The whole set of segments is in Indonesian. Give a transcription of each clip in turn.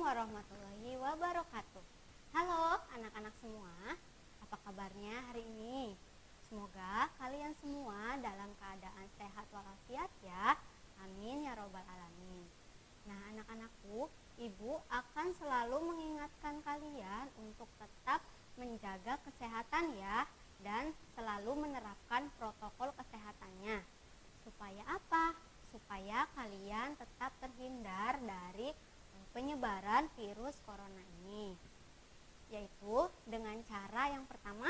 warahmatullahi wabarakatuh. Halo anak-anak semua, apa kabarnya hari ini? Semoga kalian semua dalam keadaan sehat walafiat ya. Amin ya robbal alamin. Nah anak-anakku, ibu akan selalu mengingatkan kalian untuk tetap menjaga kesehatan ya, dan selalu menerapkan protokol kesehatannya. Supaya apa? Supaya kalian tetap terhindar dari penyebaran virus corona ini, yaitu dengan cara yang pertama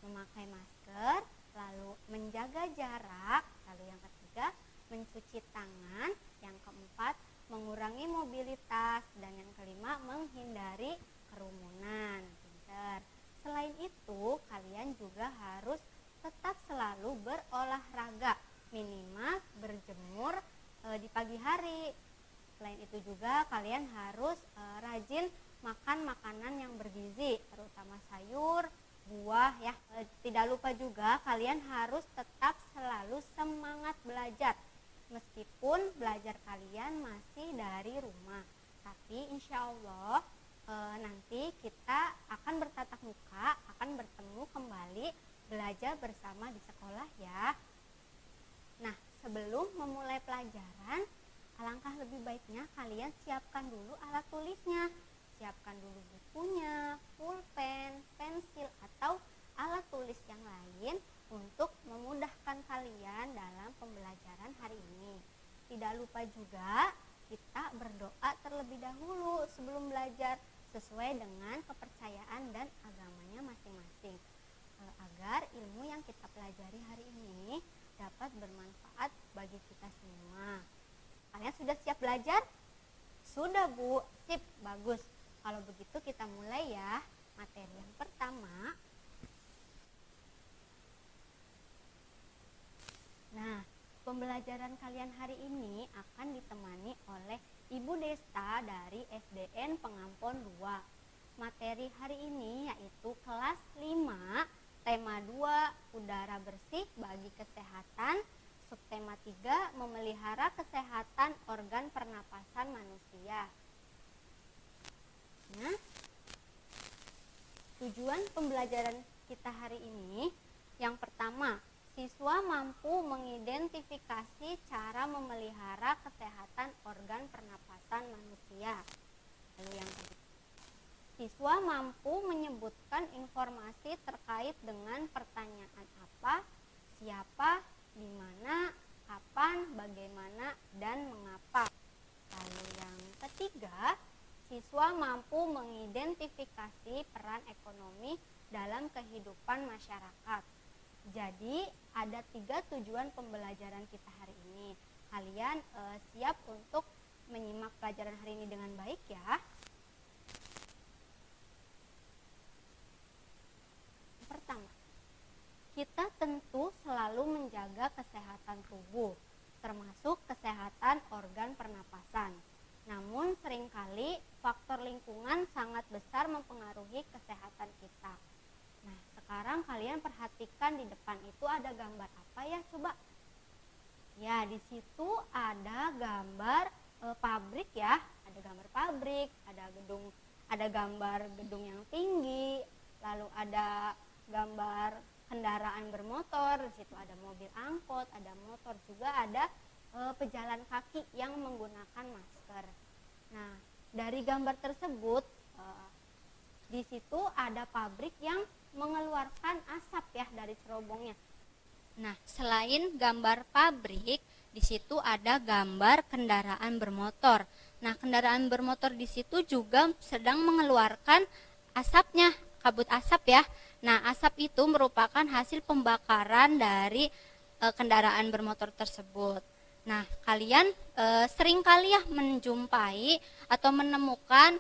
memakai masker, lalu menjaga jarak, lalu yang ketiga mencuci tangan, yang keempat mengurangi mobilitas, dan yang kelima menghindari kerumunan. Pinter. Selain itu kalian juga harus tetap selalu berolahraga, minimal berjemur di pagi hari. Selain itu juga kalian harus rajin makan makanan yang bergizi, terutama sayur, buah ya. Tidak lupa juga kalian harus tetap selalu semangat belajar, meskipun belajar kalian masih dari rumah. Tapi insya Allah nanti kita akan bertatap muka, akan bertemu kembali belajar bersama di sekolah ya. Nah, sebelum memulai pelajaran, alangkah lebih baiknya kalian siapkan dulu alat tulisnya. Siapkan dulu bukunya, pulpen, pensil, atau alat tulis yang lain untuk memudahkan kalian dalam pembelajaran hari ini. Tidak lupa juga kita berdoa terlebih dahulu sebelum belajar sesuai dengan kepercayaan dan agamanya masing-masing, agar ilmu yang kita pelajari hari ini dapat bermanfaat bagi kita semua. Kalian sudah siap belajar? Sudah Bu, sip, bagus. Kalau begitu kita mulai ya. Materi yang pertama. Nah, pembelajaran kalian hari ini akan ditemani oleh Ibu Desta dari SDN Pengampon 2. Materi hari ini yaitu kelas 5, tema 2, udara bersih bagi kesehatan. Subtema 3, memelihara kesehatan organ pernapasan manusia. Nah, tujuan pembelajaran kita hari ini, yang pertama, siswa mampu mengidentifikasi cara memelihara kesehatan organ pernapasan manusia. Lalu yang kedua, siswa mampu menyebutkan informasi terkait dengan pertanyaan apa, siapa, di mana, kapan, bagaimana, dan mengapa. Lalu yang ketiga, siswa mampu mengidentifikasi peran ekonomi dalam kehidupan masyarakat. Jadi ada 3 tujuan pembelajaran kita hari ini. Kalian siap untuk menyimak pelajaran hari ini dengan baik ya. Pertama, kita tentu selalu menjaga kesehatan tubuh, termasuk kesehatan organ pernapasan. Namun seringkali faktor lingkungan sangat besar mempengaruhi kesehatan kita. Nah, sekarang kalian perhatikan di depan itu ada gambar apa ya, coba? Ya, di situ ada gambar pabrik ya, ada gambar pabrik, ada gambar gedung yang tinggi, lalu ada gambar kendaraan bermotor, di situ ada mobil angkot, ada motor, juga ada pejalan kaki yang menggunakan masker. Nah, dari gambar tersebut di situ ada pabrik yang mengeluarkan asap ya dari cerobongnya. Nah, selain gambar pabrik, di situ ada gambar kendaraan bermotor. Nah, kendaraan bermotor di situ juga sedang mengeluarkan asapnya, kabut asap ya. Nah, asap itu merupakan hasil pembakaran dari kendaraan bermotor tersebut. Nah, kalian sering kali ya menjumpai atau menemukan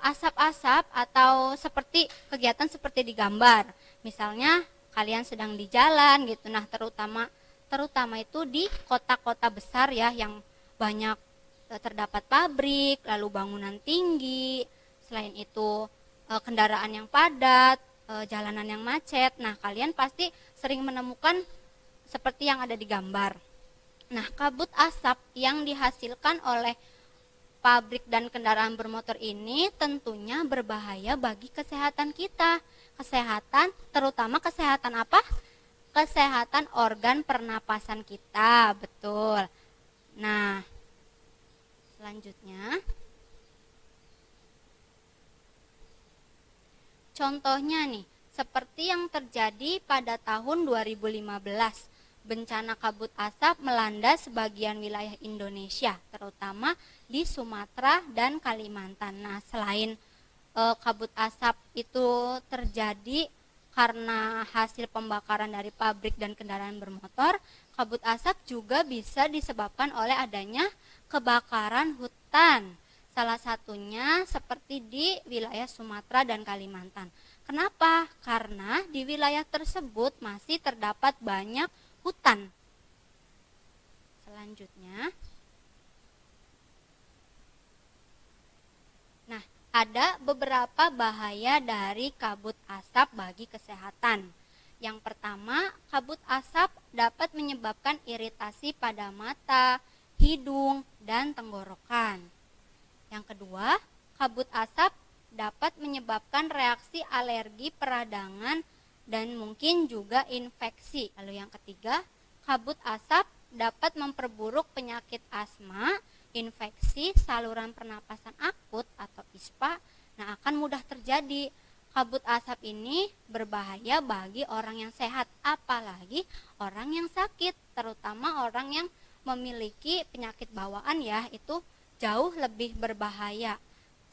asap-asap atau seperti kegiatan seperti di gambar. Misalnya kalian sedang di jalan gitu. Nah, terutama itu di kota-kota besar ya, yang banyak terdapat pabrik, lalu bangunan tinggi. Selain itu kendaraan yang padat, jalanan yang macet. Nah, kalian pasti sering menemukan seperti yang ada di gambar. Nah, kabut asap yang dihasilkan oleh pabrik dan kendaraan bermotor ini tentunya berbahaya bagi kesehatan kita. Kesehatan, terutama kesehatan apa? Kesehatan organ pernapasan kita, betul. Nah, selanjutnya, contohnya nih, seperti yang terjadi pada tahun 2015, bencana kabut asap melanda sebagian wilayah Indonesia, terutama di Sumatera dan Kalimantan. Nah, selain kabut asap itu terjadi karena hasil pembakaran dari pabrik dan kendaraan bermotor, kabut asap juga bisa disebabkan oleh adanya kebakaran hutan. Salah satunya seperti di wilayah Sumatera dan Kalimantan. Kenapa? Karena di wilayah tersebut masih terdapat banyak hutan. Selanjutnya, nah, ada beberapa bahaya dari kabut asap bagi kesehatan. Yang pertama, kabut asap dapat menyebabkan iritasi pada mata, hidung, dan tenggorokan. Yang kedua, kabut asap dapat menyebabkan reaksi alergi peradangan dan mungkin juga infeksi. Lalu yang ketiga, kabut asap dapat memperburuk penyakit asma, infeksi saluran pernapasan akut atau ISPA. Nah, akan mudah terjadi. Kabut asap ini berbahaya bagi orang yang sehat, apalagi orang yang sakit, terutama orang yang memiliki penyakit bawaan ya, itu jauh lebih berbahaya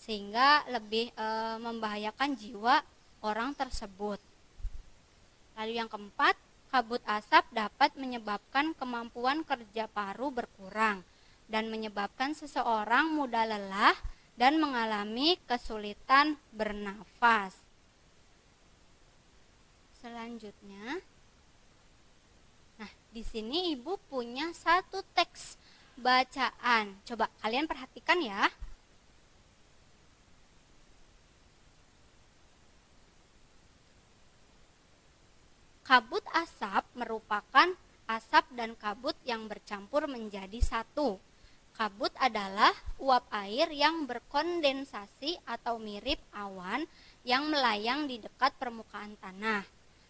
sehingga lebih membahayakan jiwa orang tersebut. Lalu yang keempat, kabut asap dapat menyebabkan kemampuan kerja paru berkurang dan menyebabkan seseorang mudah lelah dan mengalami kesulitan bernafas. Selanjutnya, nah di sini Ibu punya satu teks bacaan. Coba kalian perhatikan ya. Kabut asap merupakan asap dan kabut yang bercampur menjadi satu. Kabut adalah uap air yang berkondensasi atau mirip awan yang melayang di dekat permukaan tanah.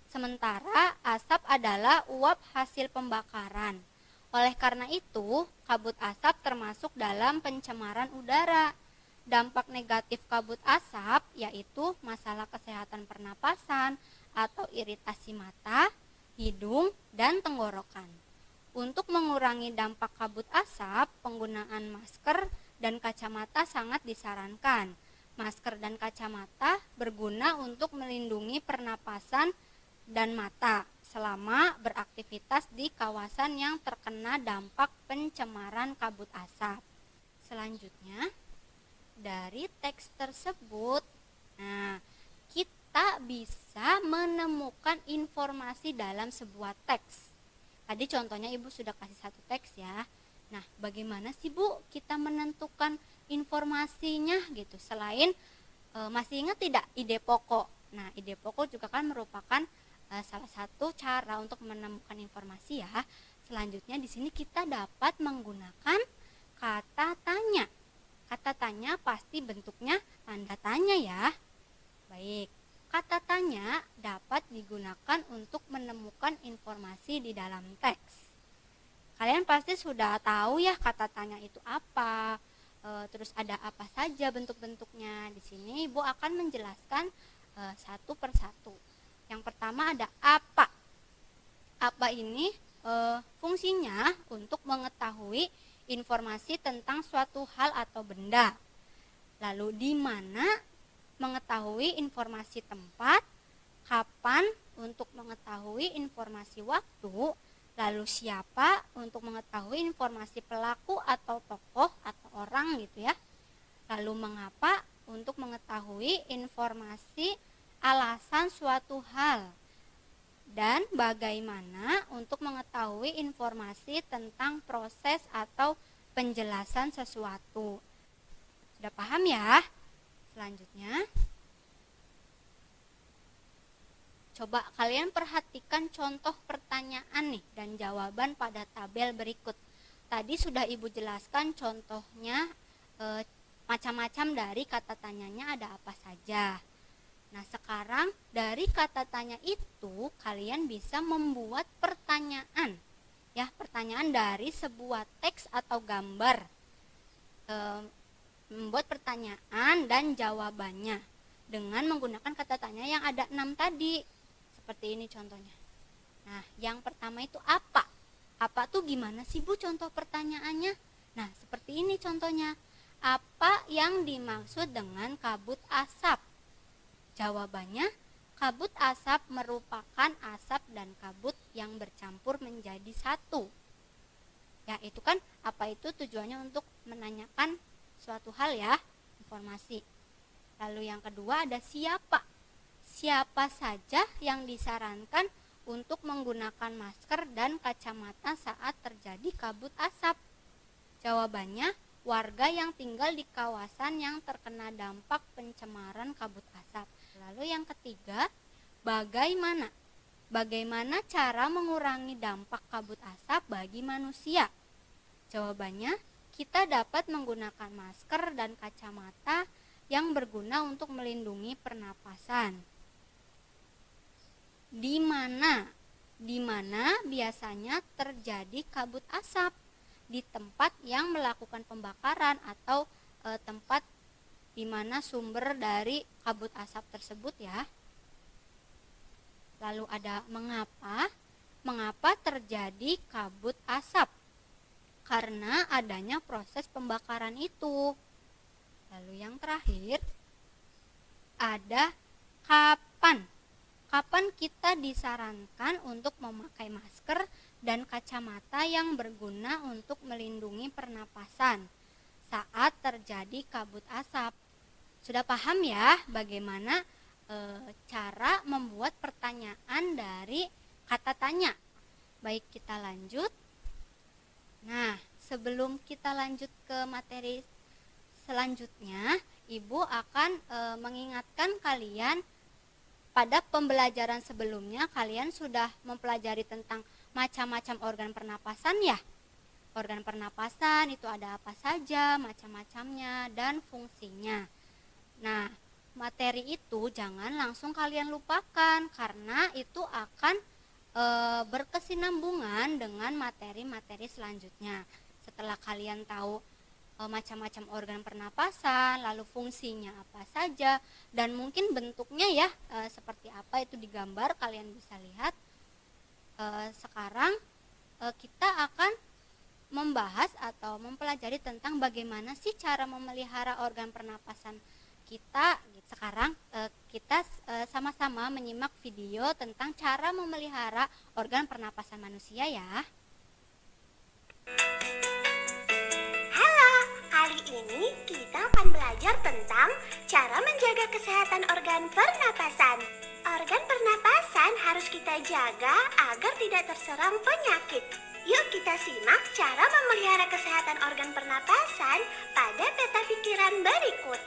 Sementara asap adalah uap hasil pembakaran. Oleh karena itu, kabut asap termasuk dalam pencemaran udara. Dampak negatif kabut asap yaitu masalah kesehatan pernapasan atau iritasi mata, hidung, dan tenggorokan. Untuk mengurangi dampak kabut asap, penggunaan masker dan kacamata sangat disarankan. Masker dan kacamata berguna untuk melindungi pernapasan dan mata selama beraktivitas di kawasan yang terkena dampak pencemaran kabut asap. Selanjutnya, dari teks tersebut, nah, kita bisa menemukan informasi dalam sebuah teks. Tadi contohnya Ibu sudah kasih satu teks ya. Nah, bagaimana sih Bu kita menentukan informasinya gitu? Selain masih ingat tidak ide pokok? Nah, ide pokok juga kan merupakan salah satu cara untuk menemukan informasi ya. Selanjutnya di sini kita dapat menggunakan kata tanya. Kata tanya pasti bentuknya tanda tanya ya. Baik. Kata tanya dapat digunakan untuk menemukan informasi di dalam teks. Kalian pasti sudah tahu ya kata tanya itu apa, terus ada apa saja bentuk-bentuknya. Di sini Ibu akan menjelaskan satu persatu. Yang pertama ada apa. Apa ini fungsinya untuk mengetahui informasi tentang suatu hal atau benda. Lalu di mana, mengetahui informasi tempat, kapan untuk mengetahui informasi waktu, lalu siapa untuk mengetahui informasi pelaku atau tokoh atau orang gitu ya. Lalu mengapa untuk mengetahui informasi alasan suatu hal. Dan bagaimana untuk mengetahui informasi tentang proses atau penjelasan sesuatu. Sudah paham ya? Selanjutnya, coba kalian perhatikan contoh pertanyaan nih dan jawaban pada tabel berikut. Tadi sudah Ibu jelaskan contohnya macam-macam dari kata tanyanya ada apa saja. Nah, sekarang dari kata tanya itu kalian bisa membuat pertanyaan. Ya, pertanyaan dari sebuah teks atau gambar. Membuat pertanyaan dan jawabannya dengan menggunakan kata tanya yang ada 6 tadi. Seperti ini contohnya. Nah, yang pertama itu apa? Apa tuh gimana sih Bu contoh pertanyaannya? Nah, seperti ini contohnya. Apa yang dimaksud dengan kabut asap? Jawabannya, kabut asap merupakan asap dan kabut yang bercampur menjadi satu. Ya, itu kan apa itu tujuannya untuk menanyakan suatu hal ya, informasi. Lalu yang kedua ada siapa. Siapa saja yang disarankan untuk menggunakan masker dan kacamata saat terjadi kabut asap? Jawabannya, warga yang tinggal di kawasan yang terkena dampak pencemaran kabut asap. Lalu yang ketiga, bagaimana cara mengurangi dampak kabut asap bagi manusia? Jawabannya, kita dapat menggunakan masker dan kacamata yang berguna untuk melindungi pernapasan. Di mana biasanya terjadi kabut asap? Di tempat yang melakukan pembakaran atau tempat di mana sumber dari kabut asap tersebut ya. Lalu ada mengapa terjadi kabut asap? Karena adanya proses pembakaran itu. Lalu yang terakhir ada kapan kita disarankan untuk memakai masker dan kacamata yang berguna untuk melindungi pernapasan saat terjadi kabut asap. Sudah paham ya bagaimana cara membuat pertanyaan dari kata tanya? Baik, kita lanjut. Nah, sebelum kita lanjut ke materi selanjutnya, Ibu akan mengingatkan kalian pada pembelajaran sebelumnya kalian sudah mempelajari tentang macam-macam organ pernapasan ya. Organ pernapasan itu ada apa saja, macam-macamnya, dan fungsinya. Nah, materi itu jangan langsung kalian lupakan karena itu akan berkesinambungan dengan materi-materi selanjutnya. Setelah kalian tahu macam-macam organ pernapasan, lalu fungsinya apa saja, dan mungkin bentuknya ya seperti apa itu digambar, kalian bisa lihat. Sekarang kita akan membahas atau mempelajari tentang bagaimana sih cara memelihara organ pernapasan kita. Sekarang kita sama-sama menyimak video tentang cara memelihara organ pernapasan manusia ya. Halo, kali ini kita akan belajar tentang cara menjaga kesehatan organ pernapasan. Organ pernapasan harus kita jaga agar tidak terserang penyakit. Yuk kita simak cara memelihara kesehatan organ pernapasan pada peta pikiran berikut.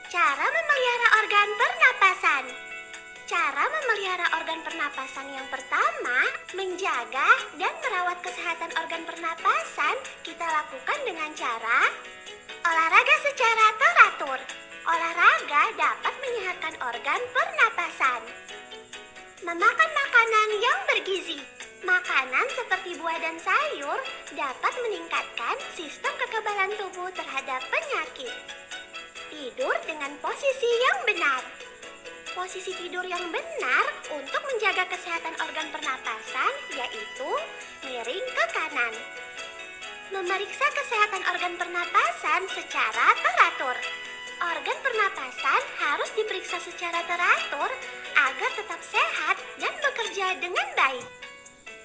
Cara memelihara organ pernapasan. Cara memelihara organ pernapasan yang pertama, menjaga dan merawat kesehatan organ pernapasan kita lakukan dengan cara olahraga secara teratur. Olahraga dapat menyehatkan organ pernapasan. Memakan makanan yang bergizi. Makanan seperti buah dan sayur dapat meningkatkan sistem kekebalan tubuh terhadap penyakit. Tidur dengan posisi yang benar. Posisi tidur yang benar untuk menjaga kesehatan organ pernapasan yaitu miring ke kanan. Memeriksa kesehatan organ pernapasan secara teratur. Organ pernapasan harus diperiksa secara teratur agar tetap sehat dan bekerja dengan baik.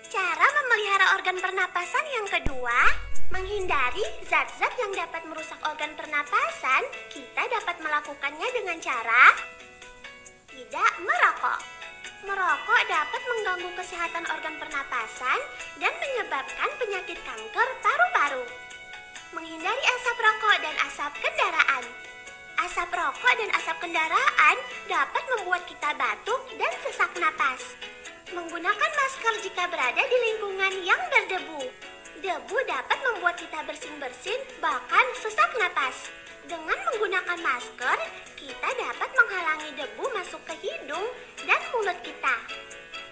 Cara memelihara organ pernapasan yang kedua, menghindari zat-zat yang dapat merusak organ pernapasan, kita dapat melakukannya dengan cara tidak merokok. Merokok dapat mengganggu kesehatan organ pernapasan dan menyebabkan penyakit kanker paru-paru. Menghindari asap rokok dan asap kendaraan. Asap rokok dan asap kendaraan dapat membuat kita batuk dan sesak napas. Menggunakan masker jika berada di lingkungan yang berdebu. Debu dapat membuat kita bersin-bersin, bahkan sesak napas. Dengan menggunakan masker, kita dapat menghalangi debu masuk ke hidung dan mulut kita.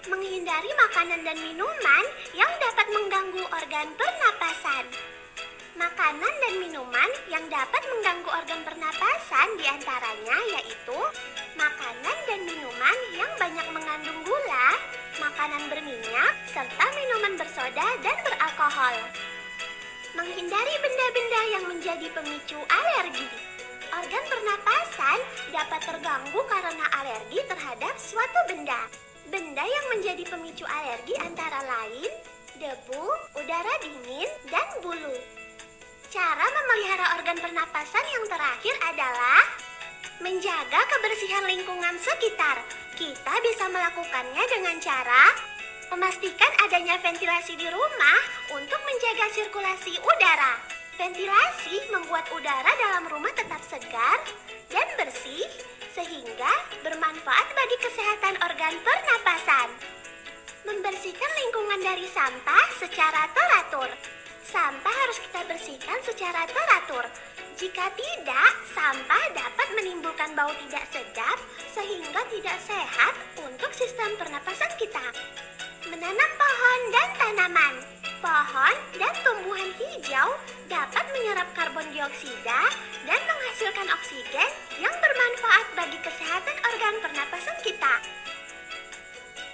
Menghindari makanan dan minuman yang dapat mengganggu organ pernapasan. Makanan dan minuman yang dapat mengganggu organ pernapasan diantaranya yaitu makanan dan minuman yang banyak mengandung gula, makanan berminyak, serta minuman bersoda dan beralkohol. Menghindari benda-benda yang menjadi pemicu alergi. Organ pernapasan dapat terganggu karena alergi terhadap suatu benda. Benda yang menjadi pemicu alergi antara lain debu, udara dingin, dan bulu. Cara memelihara organ pernapasan yang terakhir adalah menjaga kebersihan lingkungan sekitar. Kita bisa melakukannya dengan cara memastikan adanya ventilasi di rumah untuk menjaga sirkulasi udara. Ventilasi membuat udara dalam rumah tetap segar dan bersih sehingga bermanfaat bagi kesehatan organ pernapasan. Membersihkan lingkungan dari sampah secara teratur. Sampah harus kita bersihkan secara teratur. Jika tidak, sampah dapat menimbulkan bau tidak sedap sehingga tidak sehat untuk sistem pernapasan kita. Menanam pohon dan tanaman. Pohon dan tumbuhan hijau dapat menyerap karbon dioksida dan menghasilkan oksigen yang bermanfaat bagi kesehatan organ pernapasan kita.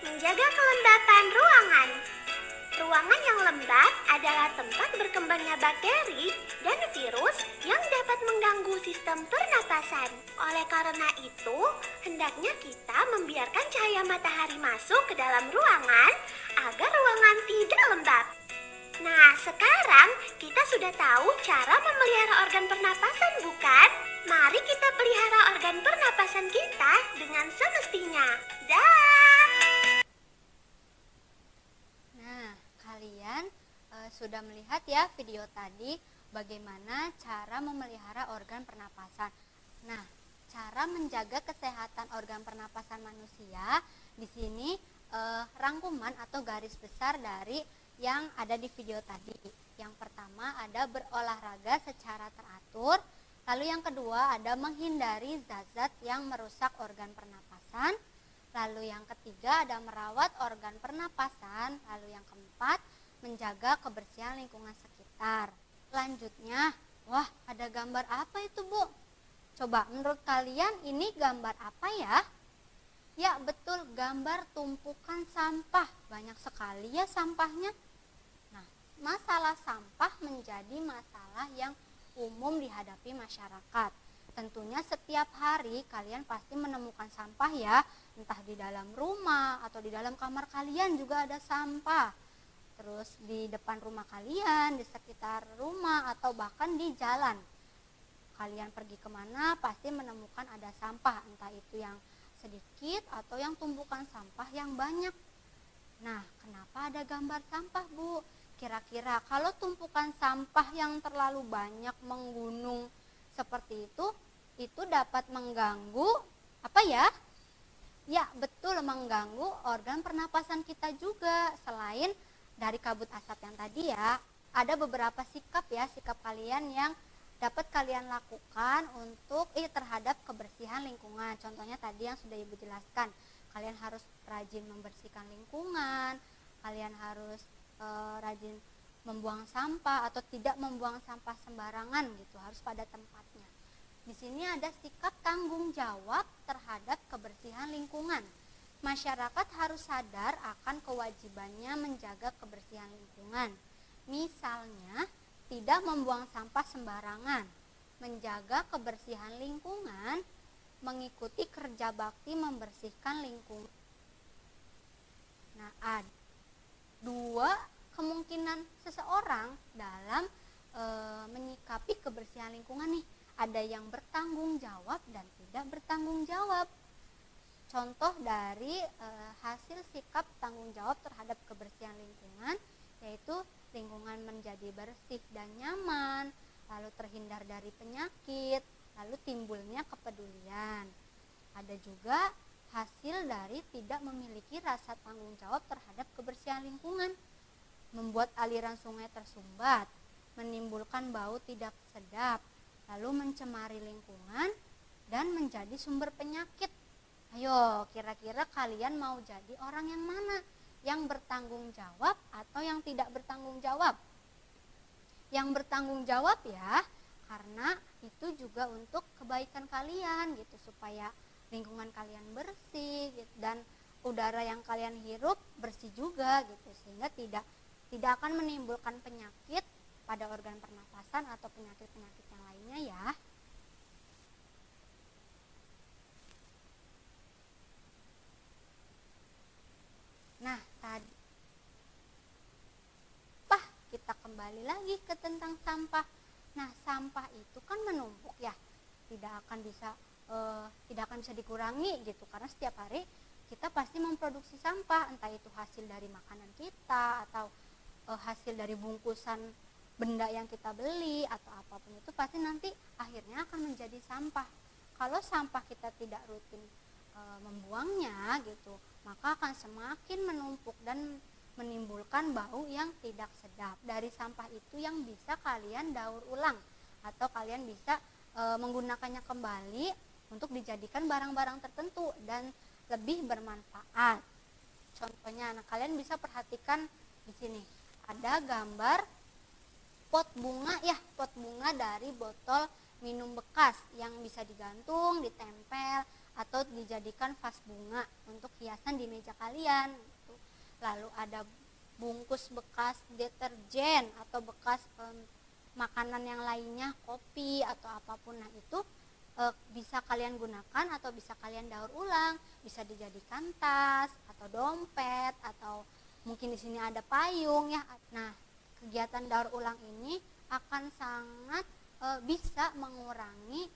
Menjaga kelembapan ruangan. Ruangan yang lembab adalah tempat berkembangnya bakteri dan virus yang dapat mengganggu sistem pernapasan. Oleh karena itu, hendaknya kita membiarkan cahaya matahari masuk ke dalam ruangan agar ruangan tidak lembab. Nah, sekarang kita sudah tahu cara memelihara organ pernapasan, bukan? Mari kita pelihara organ pernapasan kita dengan semestinya. Dah! Nah, kalian sudah melihat ya video tadi bagaimana cara memelihara organ pernapasan. Nah, cara menjaga kesehatan organ pernapasan manusia di sini rangkuman atau garis besar dari yang ada di video tadi. Yang pertama ada berolahraga secara teratur, lalu yang kedua ada menghindari zat-zat yang merusak organ pernapasan, lalu yang ketiga ada merawat organ pernapasan, lalu yang keempat menjaga kebersihan lingkungan sekitar. Selanjutnya, wah ada gambar apa itu Bu? Coba menurut kalian ini gambar apa ya? Ya betul, gambar tumpukan sampah. Banyak sekali ya sampahnya. Nah, masalah sampah menjadi masalah yang umum dihadapi masyarakat. Tentunya setiap hari kalian pasti menemukan sampah ya. Entah di dalam rumah atau di dalam kamar kalian juga ada sampah. Terus di depan rumah kalian, di sekitar rumah atau bahkan di jalan. Kalian pergi kemana pasti menemukan ada sampah. Entah itu yang sedikit atau yang tumpukan sampah yang banyak. Nah, kenapa ada gambar sampah Bu? Kira-kira kalau tumpukan sampah yang terlalu banyak menggunung seperti itu dapat mengganggu apa ya? Ya betul, mengganggu organ pernapasan kita juga. Selain dari kabut asap yang tadi ya, ada beberapa sikap kalian yang dapat kalian lakukan untuk terhadap kebersihan lingkungan. Contohnya tadi yang sudah Ibu jelaskan, kalian harus rajin membersihkan lingkungan, kalian harus rajin membuang sampah atau tidak membuang sampah sembarangan gitu, harus pada tempatnya. Di sini ada sikap tanggung jawab terhadap kebersihan lingkungan. Masyarakat harus sadar akan kewajibannya menjaga kebersihan lingkungan. Misalnya, tidak membuang sampah sembarangan, menjaga kebersihan lingkungan, mengikuti kerja bakti membersihkan lingkungan. Nah, ada dua kemungkinan seseorang dalam menyikapi kebersihan lingkungan nih. Ada yang bertanggung jawab dan tidak bertanggung jawab. Contoh dari hasil sikap tanggung jawab terhadap kebersihan lingkungan yaitu lingkungan menjadi bersih dan nyaman, lalu terhindar dari penyakit, lalu timbulnya kepedulian. Ada juga hasil dari tidak memiliki rasa tanggung jawab terhadap kebersihan lingkungan. membuat aliran sungai tersumbat, menimbulkan bau tidak sedap, lalu mencemari lingkungan, dan menjadi sumber penyakit. Ayo, kira-kira kalian mau jadi orang yang mana? Yang bertanggung jawab atau yang tidak bertanggung jawab? Yang bertanggung jawab ya, karena itu juga untuk kebaikan kalian gitu, supaya lingkungan kalian bersih gitu, dan udara yang kalian hirup bersih juga gitu, sehingga tidak akan menimbulkan penyakit pada organ pernapasan atau penyakit-penyakit yang lainnya ya. Nah, tadi kita kembali lagi ke tentang sampah. Nah, sampah itu kan menumpuk ya, tidak akan bisa dikurangi gitu, karena setiap hari kita pasti memproduksi sampah, entah itu hasil dari makanan kita atau hasil dari bungkusan benda yang kita beli atau apapun itu, pasti nanti akhirnya akan menjadi sampah. Kalau sampah kita tidak rutin membuangnya gitu, maka akan semakin menumpuk dan menimbulkan bau yang tidak sedap. Dari sampah itu yang bisa kalian daur ulang atau kalian bisa menggunakannya kembali untuk dijadikan barang-barang tertentu dan lebih bermanfaat. Contohnya, nah kalian bisa perhatikan di sini ada gambar pot bunga ya, pot bunga dari botol minum bekas yang bisa digantung, ditempel atau dijadikan vas bunga untuk hiasan di meja kalian. Lalu ada bungkus bekas deterjen atau bekas makanan yang lainnya, kopi atau apapun. Nah itu bisa kalian gunakan atau bisa kalian daur ulang, bisa dijadikan tas atau dompet atau mungkin di sini ada payung ya. Nah, kegiatan daur ulang ini akan sangat bisa mengurangi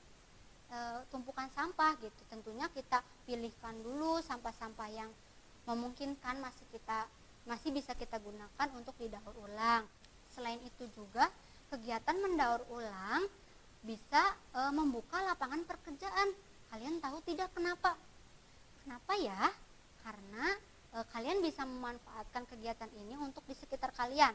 tumpukan sampah gitu. Tentunya kita pilihkan dulu sampah-sampah yang memungkinkan masih bisa kita gunakan untuk didaur ulang. Selain itu juga kegiatan mendaur ulang bisa membuka lapangan pekerjaan. Kalian tahu tidak kenapa? Kenapa ya? Karena kalian bisa memanfaatkan kegiatan ini untuk di sekitar kalian.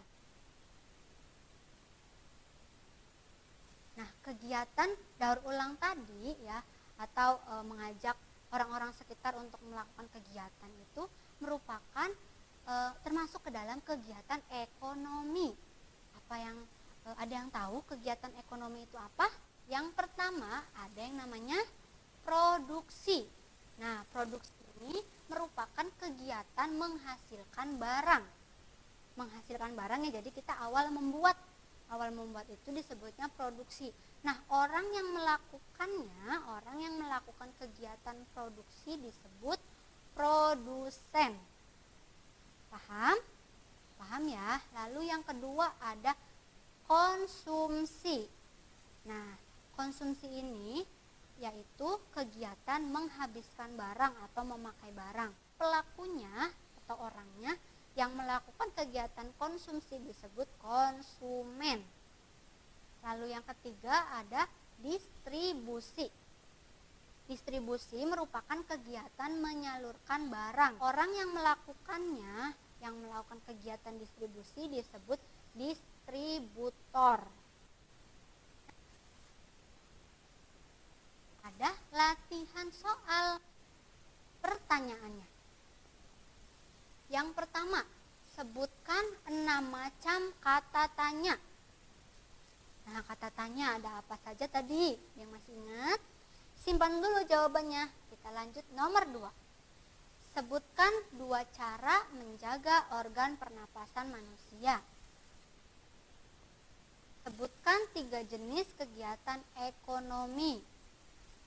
Nah, kegiatan daur ulang tadi ya, atau mengajak orang-orang sekitar untuk melakukan kegiatan itu merupakan termasuk ke dalam kegiatan ekonomi. Ada yang tahu kegiatan ekonomi itu apa? Yang pertama ada yang namanya produksi. Nah, produksi ini merupakan kegiatan menghasilkan barang. Menghasilkan barang ya, jadi kita awal membuat itu disebutnya produksi. Nah, orang yang melakukan kegiatan produksi disebut produsen. Paham? Paham ya? Lalu yang kedua ada konsumsi. Nah, konsumsi ini yaitu kegiatan menghabiskan barang atau memakai barang. Pelakunya atau orangnya yang melakukan kegiatan konsumsi disebut konsumen. Lalu yang ketiga ada distribusi. Distribusi merupakan kegiatan menyalurkan barang. Orang yang melakukan kegiatan distribusi disebut distributor. Ada latihan soal. Pertanyaannya, yang pertama, sebutkan 6 macam kata tanya. Nah, kata tanya ada apa saja tadi? Yang masih ingat? Simpan dulu jawabannya. Kita lanjut nomor 2. Sebutkan 2 cara menjaga organ pernapasan manusia. Sebutkan 3 jenis kegiatan ekonomi.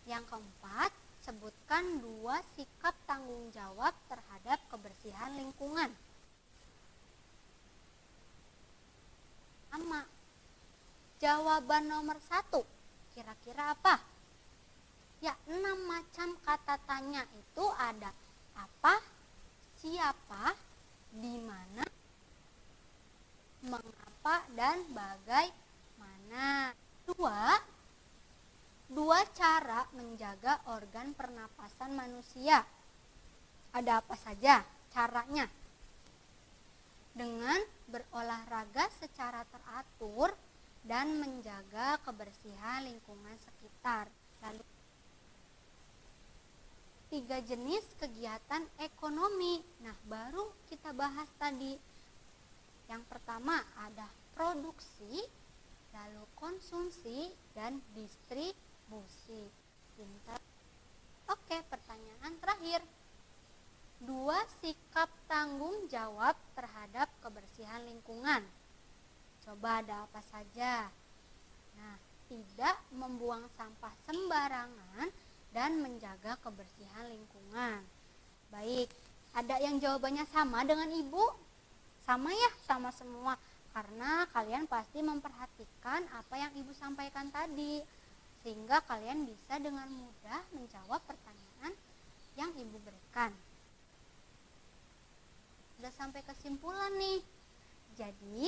Yang keempat, sebutkan 2 sikap tanggung jawab terhadap kebersihan lingkungan. Sama. Jawaban nomor 1 kira-kira apa? Ya, 6 macam kata tanya itu ada apa, siapa, di mana, mengapa, dan bagaimana. 2 cara menjaga organ pernapasan manusia. Ada apa saja caranya? dengan berolahraga secara teratur dan menjaga kebersihan lingkungan sekitar. Lalu 3 jenis kegiatan ekonomi. Nah, baru kita bahas tadi. Yang pertama ada produksi, lalu konsumsi, dan distribusi. Pintar. Oke, pertanyaan terakhir. 2 sikap tanggung jawab terhadap kebersihan lingkungan. Coba ada apa saja? Nah, tidak membuang sampah sembarangan dan menjaga kebersihan lingkungan. Baik, ada yang jawabannya sama dengan Ibu? Sama ya, sama semua. Karena kalian pasti memperhatikan apa yang Ibu sampaikan tadi. Sehingga kalian bisa dengan mudah menjawab pertanyaan yang Ibu berikan. Sudah sampai kesimpulan nih. Jadi,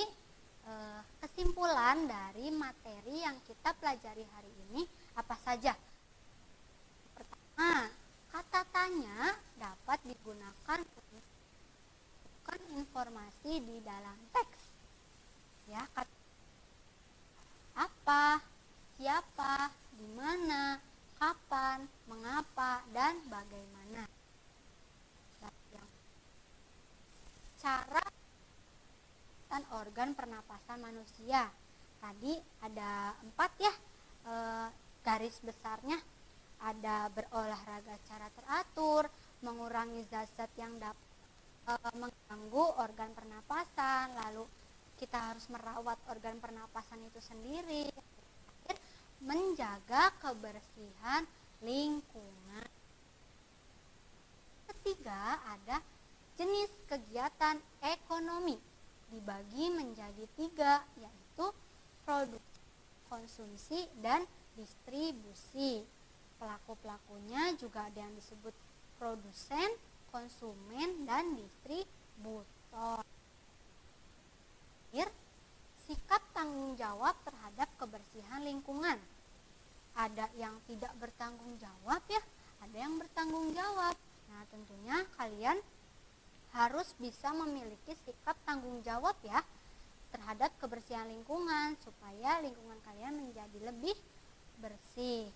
kesimpulan dari materi yang kita pelajari hari ini apa saja? Pertama, kata tanya dapat digunakan untuk menunjukkan informasi di dalam teks. Ya, kata apa, siapa, di mana, kapan, mengapa, dan bagaimana. Dan yang cara dan organ pernapasan manusia. Tadi ada 4 ya garis besarnya. Ada berolahraga secara teratur, mengurangi zat-zat yang dapat mengganggu organ pernapasan, lalu kita harus merawat organ pernapasan itu sendiri, menjaga kebersihan lingkungan. Ketiga, ada jenis kegiatan ekonomi, dibagi menjadi 3, yaitu produksi, konsumsi, dan distribusi. Pelaku-pelakunya juga ada yang disebut produsen, konsumen, dan distributor. Sikap tanggung jawab terhadap kebersihan lingkungan. Ada yang tidak bertanggung jawab ya, ada yang bertanggung jawab. Nah, tentunya kalian harus bisa memiliki sikap tanggung jawab ya terhadap kebersihan lingkungan supaya lingkungan kalian menjadi lebih bersih.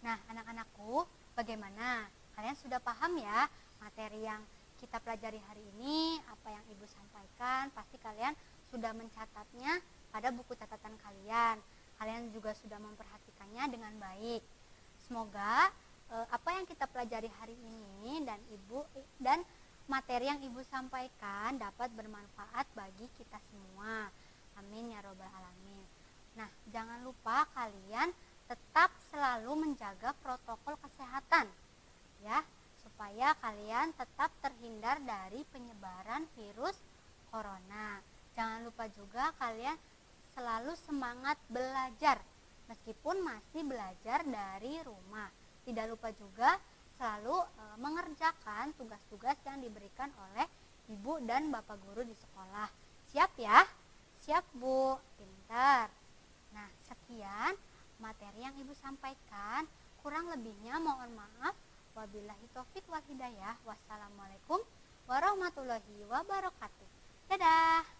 Nah, anak-anakku, bagaimana? Kalian sudah paham ya materi yang kita pelajari hari ini, apa yang Ibu sampaikan? Pasti kalian sudah mencatatnya pada buku catatan kalian. Kalian juga sudah memperhatikannya dengan baik. Semoga apa yang kita pelajari hari ini dan materi yang Ibu sampaikan dapat bermanfaat bagi kita semua. Amin ya robbal alamin. Nah, jangan lupa kalian tetap selalu menjaga protokol kesehatan ya, supaya kalian tetap terhindar dari penyebaran virus corona. Jangan lupa juga kalian selalu semangat belajar meskipun masih belajar dari rumah. Tidak lupa juga selalu mengerjakan tugas-tugas yang diberikan oleh Ibu dan Bapak guru di sekolah. Siap ya? Siap Bu, pintar. Nah, sekian materi yang Ibu sampaikan. Kurang lebihnya mohon maaf. Wabillahi taufik wal hidayah. Wassalamualaikum warahmatullahi wabarakatuh. Dadah.